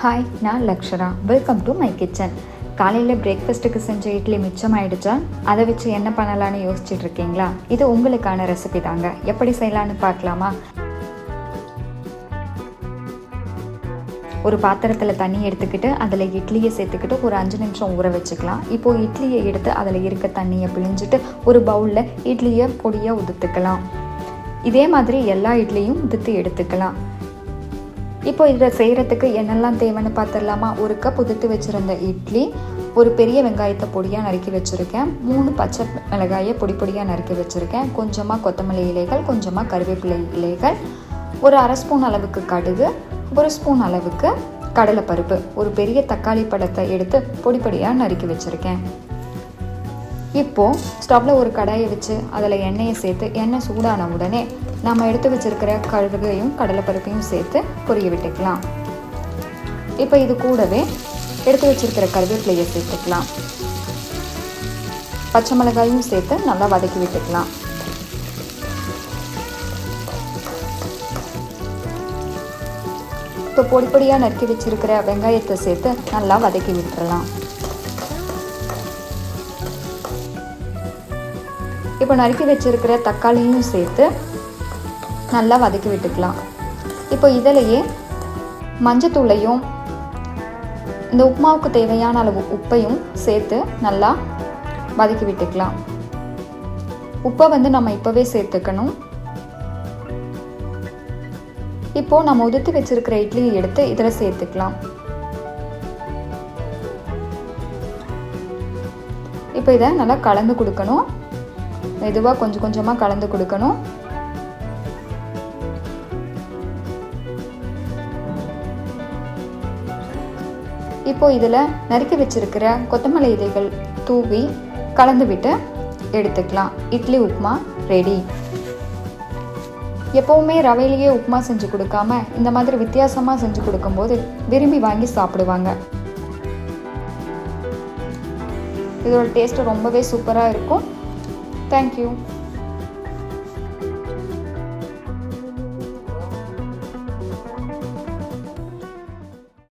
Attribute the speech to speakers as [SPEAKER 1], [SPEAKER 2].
[SPEAKER 1] Hi, நான் Lakshara. Welcome to my kitchen. காலையில் பிரேக்ஃபாஸ்ட்டுக்கு செஞ்ச இட்லி மிச்சமாயிடுச்சா? அதை வச்சு என்ன பண்ணலான்னு யோசிச்சுட்டு இருக்கீங்களா? இது உங்களுக்கான ரெசிபி தாங்க. எப்படி செய்யலான்னு பார்க்கலாமா? ஒரு பாத்திரத்தில் தண்ணி எடுத்துக்கிட்டு அதில் இட்லியை சேர்த்துக்கிட்டு ஒரு 5 நிமிஷம் ஊற வச்சுக்கலாம். இப்போது இட்லியை எடுத்து அதில் இருக்க தண்ணியை பிழிஞ்சிட்டு ஒரு பவுலில் இட்லியை பொடியாக உதுத்துக்கலாம். இதே மாதிரி எல்லா இட்லியும் உதுத்து எடுத்துக்கலாம். இப்போ இதை செய்கிறதுக்கு என்னெல்லாம் தேவைன்னு பார்த்துடலாமா? 1 கப் உதுத்து வச்சுருந்த இட்லி, ஒரு பெரிய வெங்காயத்தை பொடியாக நறுக்கி வச்சுருக்கேன், 3 பச்சை மிளகாயை பொடியாக நறுக்கி வச்சுருக்கேன், கொஞ்சமாக கொத்தமல்லி இலைகள், கொஞ்சமாக கருவேப்பிலை இலைகள், ஒரு 1/2 ஸ்பூன் அளவுக்கு கடுகு, 1 ஸ்பூன் அளவுக்கு கடலைப்பருப்பு, ஒரு பெரிய தக்காளி பழத்தை எடுத்து பொடியாக நறுக்கி வச்சுருக்கேன். இப்போது ஸ்டவ்வில் ஒரு கடாயை வச்சு அதில் எண்ணெயை சேர்த்து எண்ணெய் சூடான உடனே நம்ம எடுத்து வச்சுருக்கிற கடுகையும் கடலைப்பருப்பையும் சேர்த்து பொரிய விட்டுக்கலாம். இப்போ இது கூடவே எடுத்து வச்சுருக்கிற கருவேப்பிலையை சேர்த்துக்கலாம். பச்சை மிளகாயும் சேர்த்து நல்லா வதக்கி விட்டுக்கலாம். இப்போ பொடியாக நறுக்கி வச்சுருக்கிற வெங்காயத்தை சேர்த்து நல்லா வதக்கி விட்டுறலாம். இப்போ நறுக்கி வச்சுருக்கிற தக்காளியும் சேர்த்து நல்லா வதக்கி விட்டுக்கலாம். இப்போ இதிலையே மஞ்சத்தூளையும் இந்த உப்புமாவுக்கு தேவையான அளவு உப்பையும் சேர்த்து நல்லா வதக்கி விட்டுக்கலாம். உப்பை நம்ம இப்போவே சேர்த்துக்கணும். இப்போது நம்ம உதுத்து வச்சுருக்கிற இட்லியை எடுத்து இதில் சேர்த்துக்கலாம். இப்போ இதை நல்லா கலந்து கொடுக்கணும். மெதுவாக கொஞ்சம் கொஞ்சமாக கலந்து கொடுக்கணும். இப்போது இதில் நறுக்கி வச்சுருக்கிற கொத்தமல்லி இலைகள் தூவி கலந்து விட்டு எடுத்துக்கலாம். இட்லி உப்புமா ரெடி. எப்போவுமே ரவையிலேயே உப்புமா செஞ்சு கொடுக்காம இந்த மாதிரி வித்தியாசமாக செஞ்சு கொடுக்கும்போது விரும்பி வாங்கி சாப்பிடுவாங்க. இதோட டேஸ்ட்டு ரொம்பவே சூப்பராக இருக்கும். தேங்க்யூ.